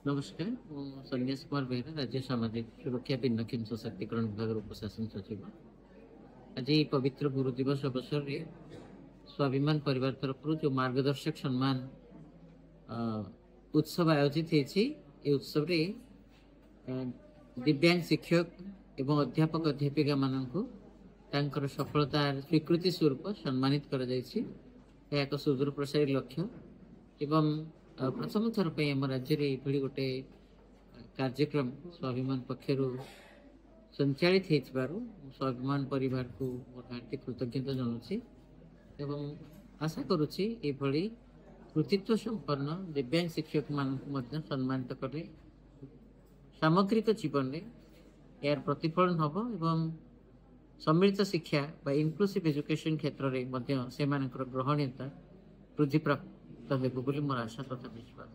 नमस्कार सन्यास कुमार बेहरा राज्य सामाजिक सुरक्षा भिन्नक्षम सशक्तिकरण विभाग उपशासन सचिव आज पवित्र गुरु दिवस अवसर में स्वाभिमान परिवार तरफ जो मार्गदर्शक सम्मान उत्सव आयोजित उत्सव रे दिव्यांग शिक्षक एवं अध्यापक अध्यापिका मानक सफलतार स्वीकृति स्वरूप सम्मानित कर एक सुदूर प्रसारी लक्ष्य एवं प्रथम थर पे आम राज्य में गोटे कार्यक्रम स्वाभिमान पक्षर संचालित हो स्वाभिमान परिवार को हार्दिक कृतज्ञता जनाऊँगी एवं आशा करुच्ची कृतित्व संपन्न दिव्यांग शिक्षक मानक सम्मानित कले सामग्रिक जीवन में यार प्रतिफलन हम एवं सम्मिलित शिक्षा बा इनक्लूसिव एजुकेशन क्षेत्र में से ग्रहणीयता वृद्धि प्राप्त हेबु बोली मोर आशा तथा विश्वास।